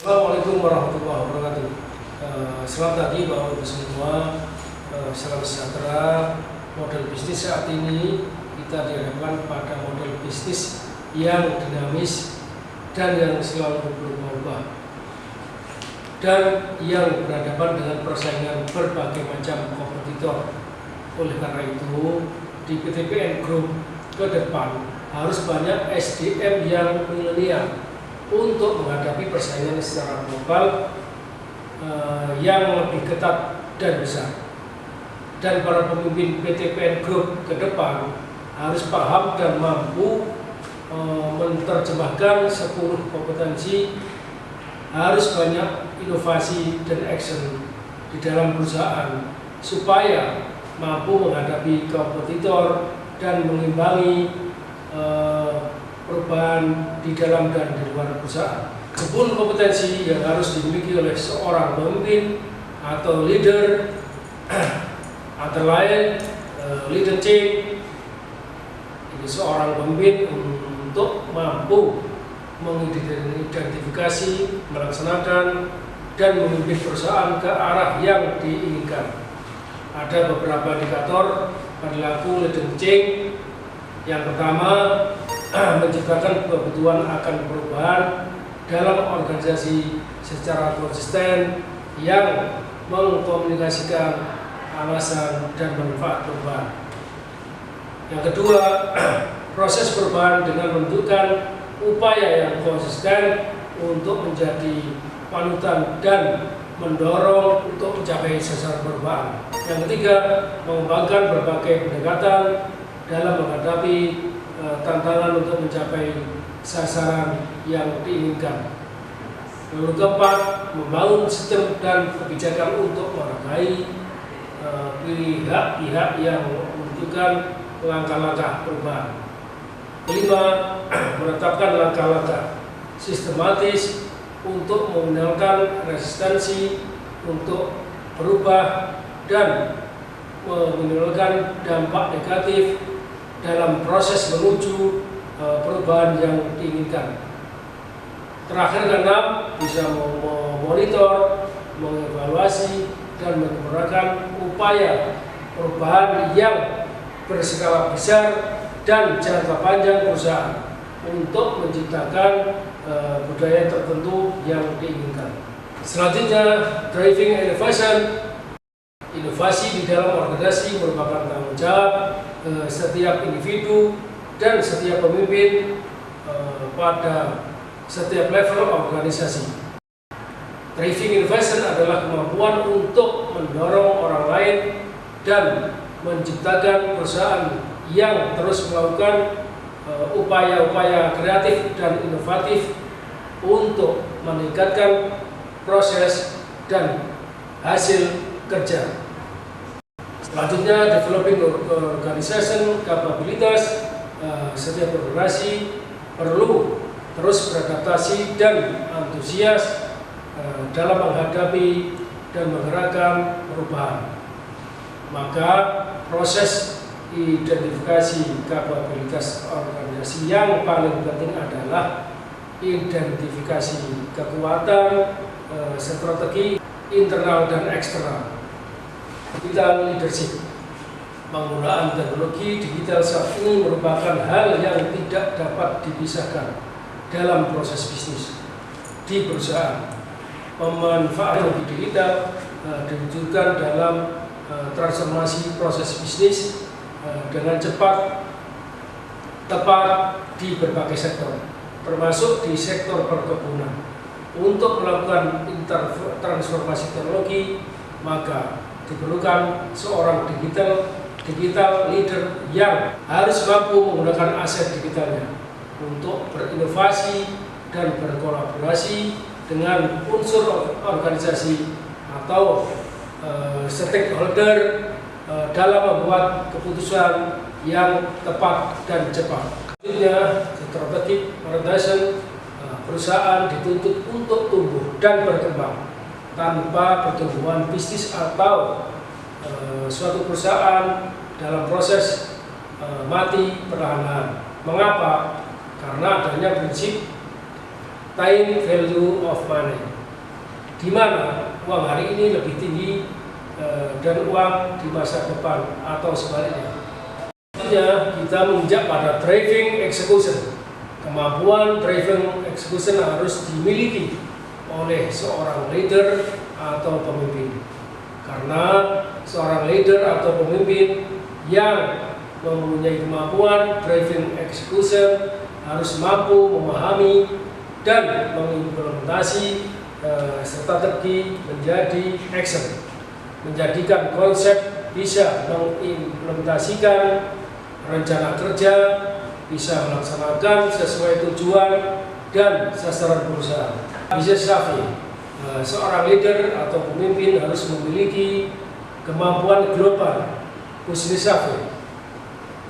Assalamualaikum warahmatullahi wabarakatuh. Selamat pagi Bapak Ibu semua. Salam sejahtera. Model bisnis saat ini kita dihadapkan pada model bisnis yang dinamis dan yang selalu berubah-ubah, dan yang berhadapan dengan persaingan berbagai macam kompetitor. Oleh karena itu, di PTPN Group ke depan harus banyak SDM yang milenial untuk menghadapi persaingan secara global yang lebih ketat dan besar. Dan para pemimpin PTPN Group ke depan harus paham dan mampu menerjemahkan 10 kompetensi, harus banyak inovasi dan action di dalam perusahaan supaya mampu menghadapi kompetitor dan mengimbangi perubahan di dalam dan di luar perusahaan. 10 kompetensi yang harus dimiliki oleh seorang pemimpin atau leader antara lain leader change. Ini seorang pemimpin untuk mampu mengidentifikasi, melaksanakan, dan memimpin perusahaan ke arah yang diinginkan. Ada beberapa indikator perilaku leader change. Yang pertama, menciptakan kebutuhan akan perubahan dalam organisasi secara konsisten yang mengkomunikasikan alasan dan manfaat perubahan. Yang kedua, proses perubahan dengan menentukan upaya yang konsisten untuk menjadi panutan dan mendorong untuk mencapai sasaran perubahan. Yang ketiga, mengembangkan berbagai pendekatan dalam menghadapi tantangan untuk mencapai sasaran yang diinginkan. Lalu keempat, membangun sistem dan kebijakan untuk menghargai pihak-pihak yang membutuhkan langkah-langkah perubahan. Kelima, menetapkan langkah-langkah sistematis untuk meminimalkan resistensi untuk berubah dan meminimalkan dampak negatif dalam proses menuju perubahan yang diinginkan. Terakhir, keenam, bisa memonitor, mengevaluasi, dan menyempurnakan upaya perubahan yang berskala besar dan jangka panjang perusahaan untuk menciptakan budaya tertentu yang diinginkan. Selanjutnya, driving innovation. Inovasi di dalam organisasi merupakan tanggung jawab setiap individu dan setiap pemimpin pada setiap level organisasi. Driving innovation adalah kemampuan untuk mendorong orang lain dan menciptakan perusahaan yang terus melakukan upaya-upaya kreatif dan inovatif untuk meningkatkan proses dan hasil kerja. Selanjutnya, developing organization capabilities. Setiap organisasi perlu terus beradaptasi dan antusias dalam menghadapi dan menggerakkan perubahan. Maka proses identifikasi kapabilitas organisasi yang paling penting adalah identifikasi kekuatan, strategi internal dan eksternal. Digital leadership. Penggunaan teknologi digital saat ini merupakan hal yang tidak dapat dipisahkan dalam proses bisnis di perusahaan. Pemanfaatan digital diwujudkan dalam transformasi proses bisnis dengan cepat, tepat di berbagai sektor, termasuk di sektor perkebunan. Untuk melakukan transformasi teknologi, maka diperlukan seorang digital leader yang harus mampu menggunakan aset digitalnya untuk berinovasi dan berkolaborasi dengan unsur organisasi atau stakeholder dalam membuat keputusan yang tepat dan cepat. Selanjutnya, strategic orientation. Perusahaan dituntut untuk tumbuh dan berkembang. Tanpa pertumbuhan bisnis atau suatu perusahaan dalam proses mati perlahan-lahan. Mengapa? Karena adanya prinsip time value of money. di mana uang hari ini lebih tinggi dan uang di masa depan atau sebaliknya. Kita menginjak pada driving execution. Kemampuan driving execution harus dimiliki oleh seorang leader atau pemimpin. Karena seorang leader atau pemimpin yang mempunyai kemampuan driving execution harus mampu memahami dan mengimplementasi strategi menjadi action, menjadikan konsep, bisa mengimplementasikan rencana kerja, bisa melaksanakan sesuai tujuan dan sasaran perusahaan. Business savvy, seorang leader atau pemimpin harus memiliki kemampuan global business savvy,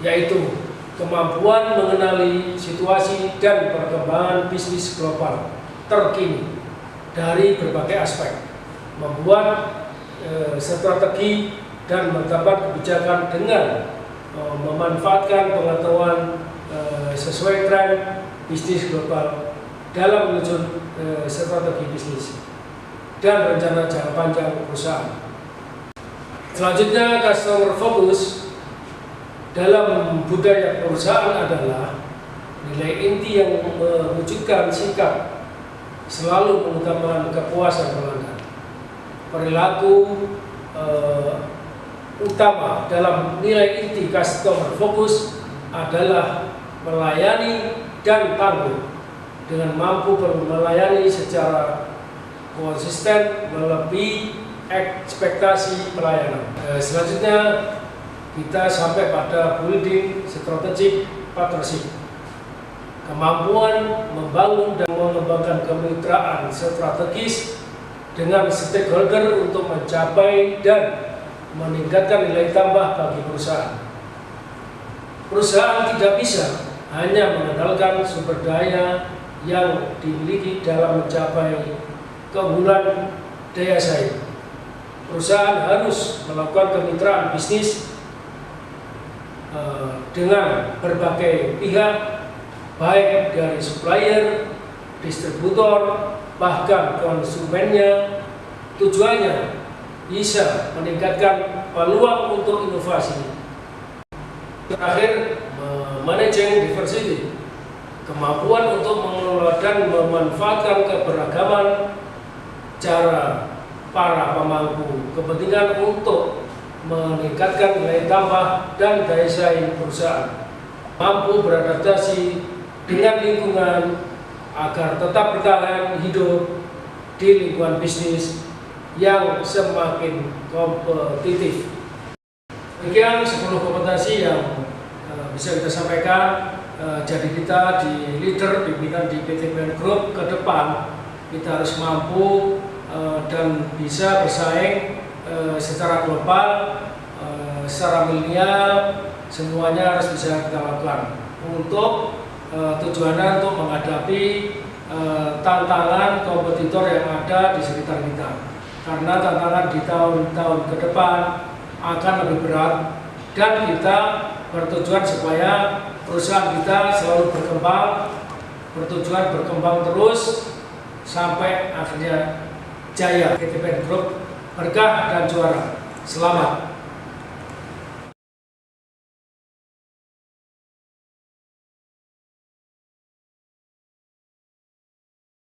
yaitu kemampuan mengenali situasi dan perkembangan bisnis global terkini dari berbagai aspek, membuat strategi dan menetapkan kebijakan dengan memanfaatkan pengetahuan sesuai tren bisnis global dalam menyusun strategi bisnis dan rencana jangka panjang perusahaan. Selanjutnya, customer focus dalam budaya perusahaan adalah nilai inti yang mewujudkan sikap selalu mengutamakan kepuasan pelanggan. Perilaku utama dalam nilai inti customer focus adalah melayani dan tangguh, dengan mampu melayani secara konsisten melebihi ekspektasi pelayanan. Selanjutnya kita sampai pada building strategic partnership. Kemampuan membangun dan mengembangkan kemitraan strategis dengan stakeholder untuk mencapai dan meningkatkan nilai tambah bagi perusahaan. Perusahaan tidak bisa hanya mengandalkan sumber daya yang dimiliki dalam mencapai keunggulan daya saing. Perusahaan harus melakukan kemitraan bisnis dengan berbagai pihak, baik dari supplier, distributor, bahkan konsumennya. Tujuannya bisa meningkatkan peluang untuk inovasi. Terakhir, managing diversity, kemampuan untuk mengelola dan memanfaatkan keberagaman cara para pemangku kepentingan untuk meningkatkan nilai tambah dan daya saing perusahaan, mampu beradaptasi dengan lingkungan agar tetap bertahan hidup di lingkungan bisnis yang semakin kompetitif. Demikian 10 kompetensi yang bisa kita sampaikan. Jadi kita di leader pimpinan di PT PN Group ke depan kita harus mampu dan bisa bersaing secara global, secara milenial, semuanya harus bisa kita lakukan untuk tujuannya untuk menghadapi tantangan kompetitor yang ada di sekitar kita. Karena tantangan di tahun-tahun ke depan akan lebih berat dan kita bertujuan supaya perusahaan kita selalu berkembang, bertujuan berkembang terus sampai akhirnya jaya. PT PN Group berkah dan juara. Selamat.